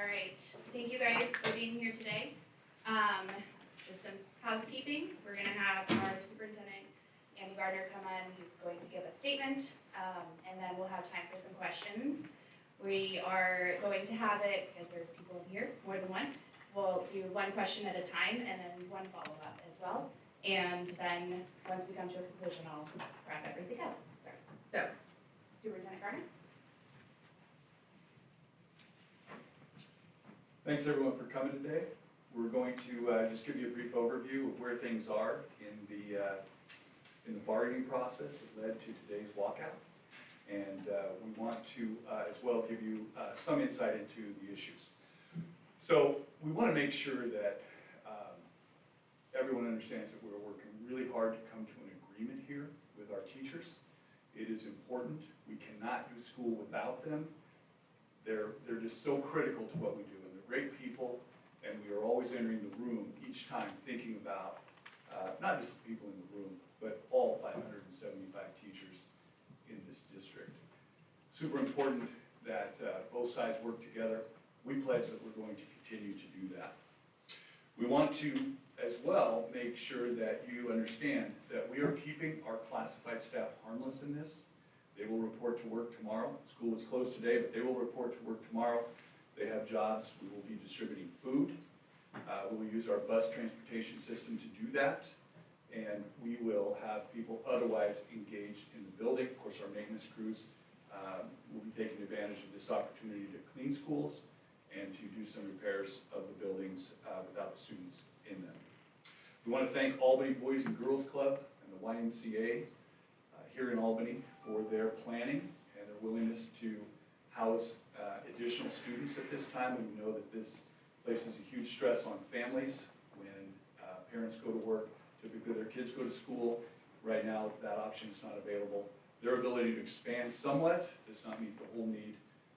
All right, thank you guys for being here today. Just some housekeeping. We're gonna have our superintendent, Andy Gardner, come on. He's going to give a statement, and then we'll have time for some questions. We are going to have it, because there's people in here, more than one. We'll do one question at a time and then one follow-up as well. And then once we come to a conclusion, I'll wrap everything up. Sorry. So, Superintendent Gardner. Thanks everyone for coming today. We're going to just give you a brief overview of where things are in the bargaining process that led to today's walkout. And we want to as well give you some insight into the issues. So we want to make sure that everyone understands that we're working really hard to come to an agreement here with our teachers. It is important. We cannot do school without them. They're just so critical to what we do, and they're great people, and we are always entering the room each time thinking about not just the people in the room, but all 575 teachers in this district. Super important that both sides work together. We pledge that we're going to continue to do that. We want to as well make sure that you understand that we are keeping our classified staff harmless in this. They will report to work tomorrow. School is closed today, but they will report to work tomorrow. They have jobs. We will be distributing food. We will use our bus transportation system to do that. And we will have people otherwise engaged in the building. Of course, our maintenance crews will be taking advantage of this opportunity to clean schools and to do some repairs of the buildings without the students in them. We want to thank Albany Boys and Girls Club and the YMCA here in Albany for their planning and their willingness to house additional students at this time. And we know that this places a huge stress on families when parents go to work. Typically their kids go to school. Right now that option is not available. Their ability to expand somewhat does not meet the whole need,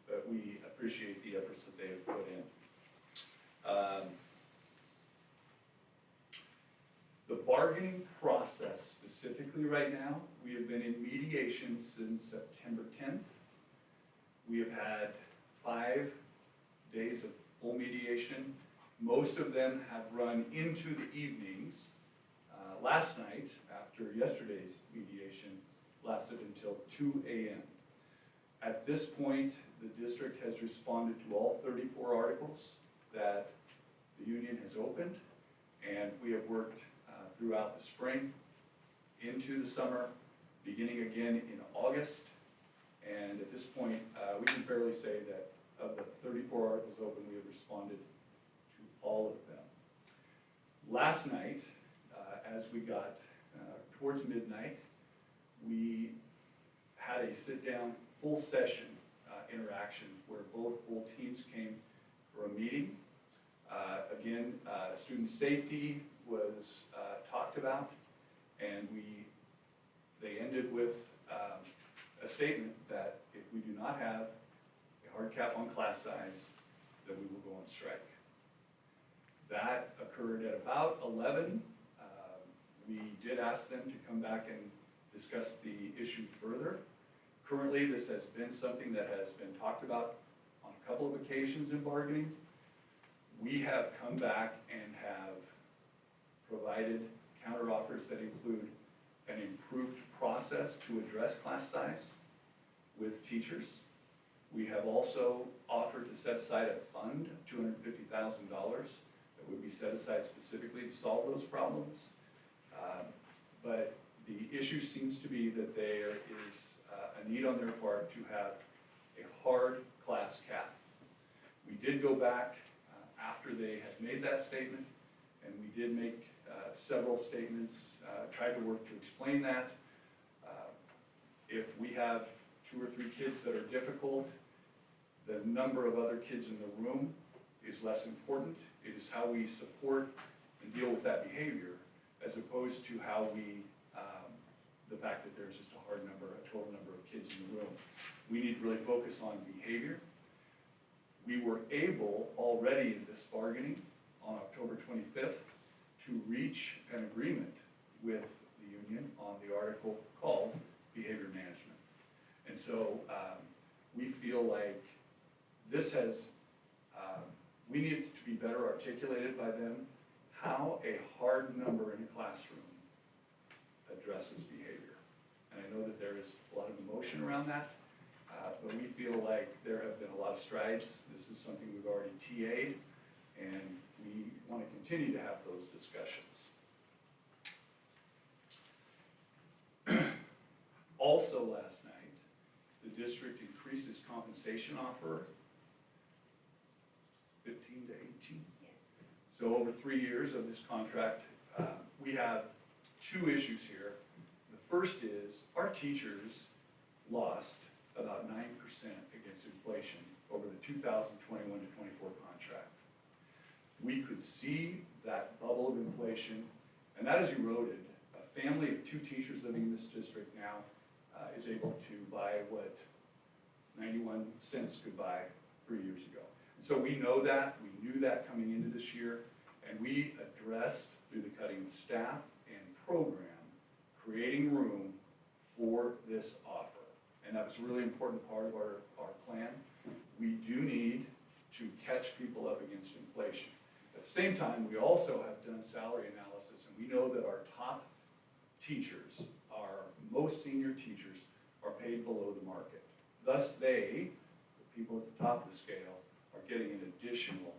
but we appreciate the efforts that they have put in. The bargaining process specifically right now, we have been in mediation since September 10th. We have had 5 days of full mediation. Most of them have run into the evenings. Last night, after yesterday's mediation, lasted until 2 a.m. At this point, the district has responded to all 34 articles that the union has opened, and we have worked throughout the spring, into the summer, beginning again in August. And at this point, we can fairly say that of the 34 articles open, we have responded to all of them. Last night, as we got towards midnight, we had a sit-down, full session interaction where both full teams came for a meeting. Again, student safety was talked about, and they ended with a statement that if we do not have a hard cap on class size, then we will go on strike. That occurred at about 11. We did ask them to come back and discuss the issue further. Currently, this has been something that has been talked about on a couple of occasions in bargaining. We have come back and have provided counteroffers that include an improved process to address class size with teachers. We have also offered to set aside a fund of $250,000 that would be set aside specifically to solve those problems. But the issue seems to be that there is a need on their part to have a hard class cap. We did go back after they had made that statement, and we did make several statements, tried to work to explain that. If we have 2 or 3 kids that are difficult, the number of other kids in the room is less important. It is how we support and deal with that behavior, as opposed to how we, the fact that there's just a total number of kids in the room. We need to really focus on behavior. We were able already in this bargaining on October 25th to reach an agreement with the union on the article called behavior management. And so we feel like this has we need it to be better articulated by them how a hard number in a classroom addresses behavior. And I know that there is a lot of emotion around that, but we feel like there have been a lot of strides. This is something we've already TA'd, and we want to continue to have those discussions. Also last night, the district increased its compensation offer 15 to 18. So over 3 years of this contract, we have two issues here. The first is our teachers lost about 9% against inflation over the 2021 to 24 contract. We could see that bubble of inflation, and that has eroded. A family of 2 teachers living in this district now is able to buy what 91 cents could buy 3 years ago. And so we know that, we knew that coming into this year, and we addressed through the cutting of staff and program, creating room for this offer. And that was a really important part of our plan. We do need to catch people up against inflation. At the same time, we also have done salary analysis, and we know that our top teachers, our most senior teachers, are paid below the market. Thus they, the people at the top of the scale, are getting an additional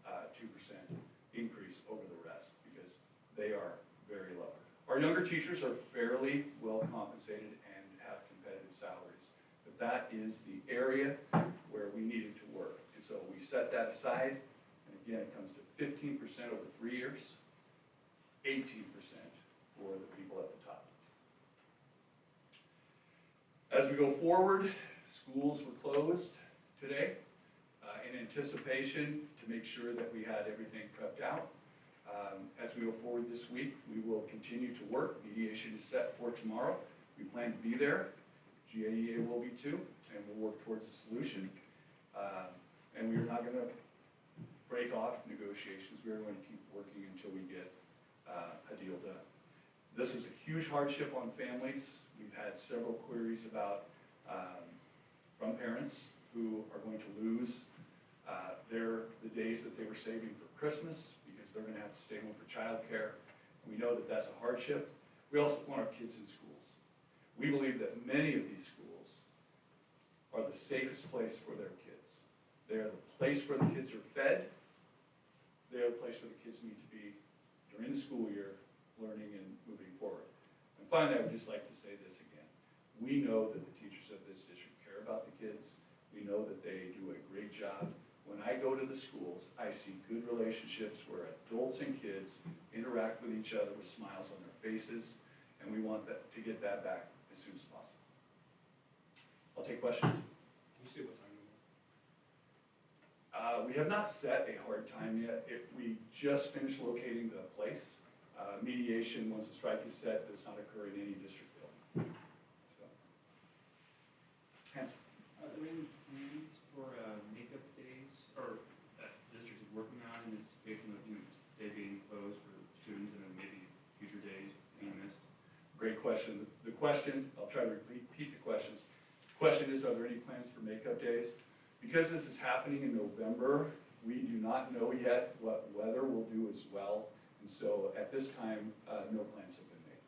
2% increase over the rest because they are very low. Our younger teachers are fairly well compensated and have competitive salaries, but that is the area where we needed to work. And so we set that aside, and again, it comes to 15% over 3 years, 18% for the people at the top. As we go forward, schools were closed today in anticipation to make sure that we had everything prepped out. As we go forward this week, we will continue to work. Mediation is set for tomorrow. We plan to be there. GAEA will be too, and we'll work towards a solution. And we are not going to break off negotiations. We are going to keep working until we get a deal done. This is a huge hardship on families. We've had several queries about from parents who are going to lose the days that they were saving for Christmas because they're going to have to stay home for childcare. We know that that's a hardship. We also want our kids in schools. We believe that many of these schools are the safest place for their kids. They are the place where the kids are fed. They are the place where the kids need to be during the school year, learning and moving forward. And finally, I would just like to say this again. We know that the teachers of this district care about the kids. We know that they do a great job. When I go to the schools, I see good relationships where adults and kids interact with each other with smiles on their faces, and we want that to get that back as soon as possible. I'll take questions. Can you say what time? We have not set a hard time yet. We just finished locating the place. Mediation, once the strike is set, does not occur in any district building. So, Hans. Are there any plans for makeup days, or that the district is working on in anticipation of day being closed for students and then maybe future days being missed? Great question. The question, I'll try to repeat the questions. The question is, are there any plans for makeup days? Because this is happening in November, we do not know yet what weather will do as well. And so at this time, no plans have been made.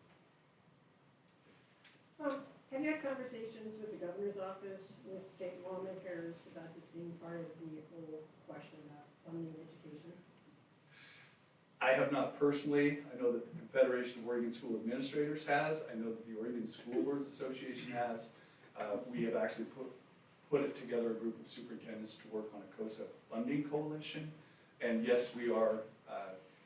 Have you had conversations with the governor's office, with state lawmakers about this being part of the whole question about funding education? I have not personally. I know that the Confederation of Oregon School Administrators has. I know that the Oregon School Boards Association has. We have actually put it together a group of superintendents to work on a COSA funding coalition. And yes, we are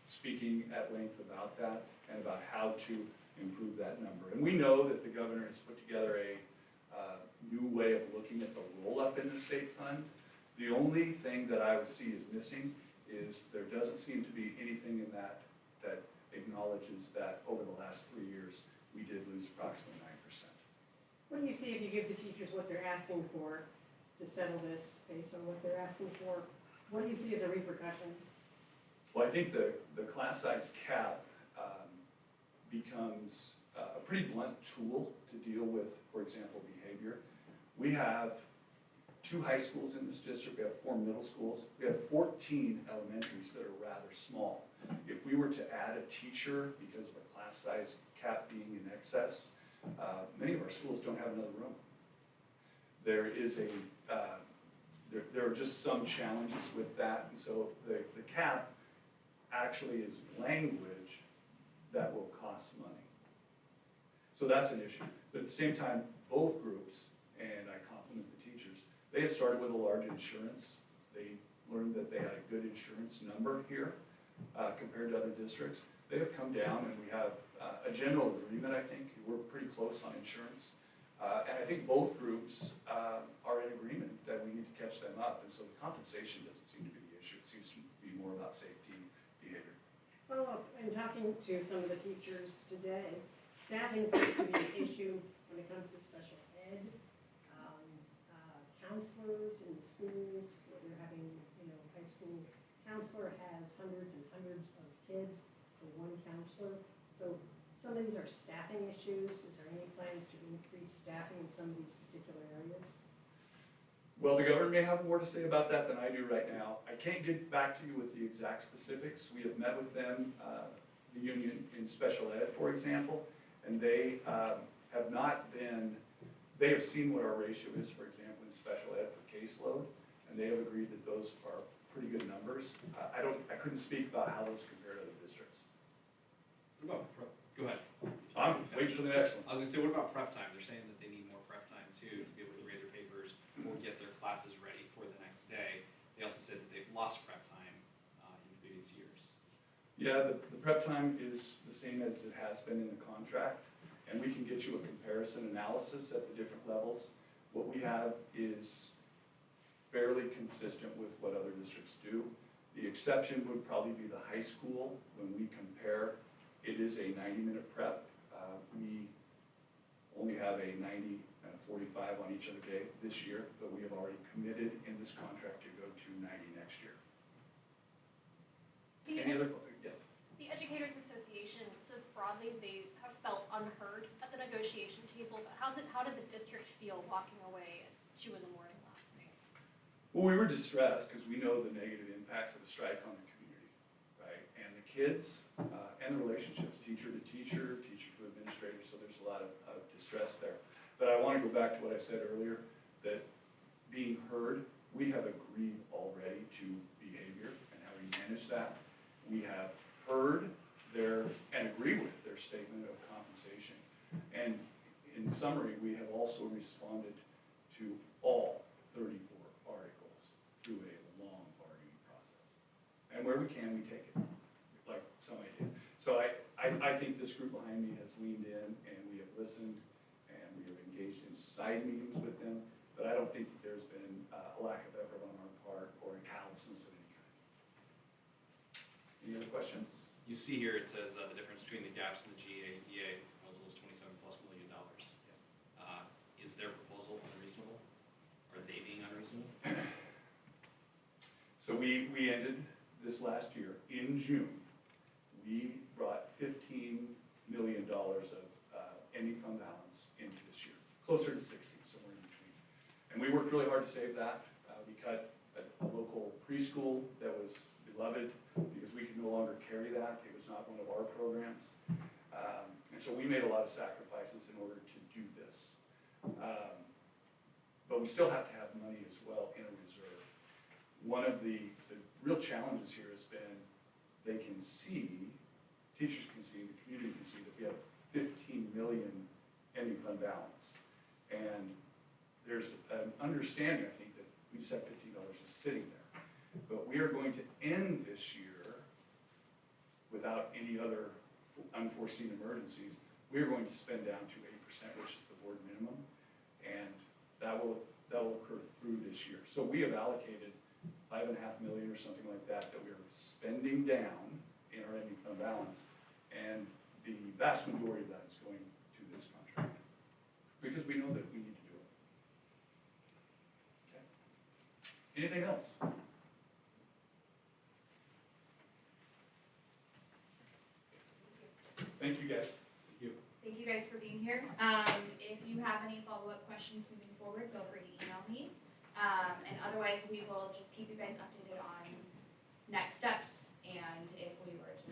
speaking at length about that and about how to improve that number. And we know that the governor has put together a new way of looking at the roll-up in the state fund. The only thing that I would see is missing is there doesn't seem to be anything in that that acknowledges that over the last 3 years, we did lose approximately 9%. What do you see if you give the teachers what they're asking for to settle this based on what they're asking for? What do you see as the repercussions? Well, I think the class size cap becomes a pretty blunt tool to deal with, for example, behavior. We have 2 high schools in this district, we have 4 middle schools, we have 14 elementaries that are rather small. If we were to add a teacher because of a class size cap being in excess, many of our schools don't have another room. There is there are just some challenges with that, and so the cap actually is language that will cost money. So that's an issue. But at the same time, both groups, and I compliment the teachers, they had started with a large insurance. They learned that they had a good insurance number here compared to other districts. They have come down, and we have a general agreement, I think. We're pretty close on insurance. And I think both groups are in agreement that we need to catch them up. And so the compensation doesn't seem to be the issue. It seems to be more about safety behavior. Well, in talking to some of the teachers today, staffing seems to be an issue when it comes to special ed. Counselors in schools, where they're having, high school counselor has hundreds and hundreds of kids for one counselor. So some of these are staffing issues. Is there any plans to increase staffing in some of these particular areas? Well, the governor may have more to say about that than I do right now. I can't get back to you with the exact specifics. We have met with them, the union in special ed, for example, and they have not been, they have seen what our ratio is, for example, in special ed for caseload, and they have agreed that those are pretty good numbers. I couldn't speak about how those compare to other districts. What about prep? Go ahead. I'm waiting for the next one. I was gonna say, what about prep time? They're saying that they need more prep time too, to be able to grade their papers or get their classes ready for the next day. They also said that they've lost prep time in previous years. Yeah, the prep time is the same as it has been in the contract, and we can get you a comparison analysis at the different levels. What we have is fairly consistent with what other districts do. The exception would probably be the high school. When we compare, it is a 90-minute prep. We only have a 90 and a 45 on each other day this year, but we have already committed in this contract to go to 90 next year. Any other, yes? The Educators Association says broadly they have felt unheard at the negotiation table, but how did the district feel walking away at 2 in the morning last night? Well, we were distressed because we know the negative impacts of a strike on the community, right? And the kids and the relationships, teacher to teacher, teacher to administrator, so there's a lot of distress there. But I want to go back to what I said earlier, that being heard, we have agreed already to behavior and how we manage that. We have heard and agree with their statement of compensation. And in summary, we have also responded to all 34 articles through a long bargaining process. And where we can, we take it, like somebody did. So I think this group behind me has leaned in, and we have listened, and we have engaged in side meetings with them, but I don't think that there's been a lack of effort on our part or a callousness of any kind. Any other questions? You see here, it says the difference between the gaps and the GAEA proposal is $27+ million. Is their proposal unreasonable? Are they being unreasonable? So we ended this last year in June. We brought $15 million of ending fund balance into this year, closer to 60, somewhere in between. And we worked really hard to save that. We cut a local preschool that was beloved because we could no longer carry that. It was not one of our programs. And so we made a lot of sacrifices in order to do this. But we still have to have money as well in a reserve. One of the real challenges here has been they can see, teachers can see, the community can see that we have 15 million ending fund balance. And there's an understanding, I think, that we just have $15 just sitting there. But we are going to end this year without any other unforeseen emergencies. We are going to spend down to 8%, which is the board minimum, and that will occur through this year. So we have allocated $5.5 million or something like that we are spending down in our ending fund balance, and the vast majority of that is going to this contract because we know that we need to do it. Okay. Anything else? Thank you, guys. Thank you. Thank you guys for being here. If you have any follow-up questions moving forward, feel free to email me. And otherwise, we will just keep you guys updated on next steps and if we were to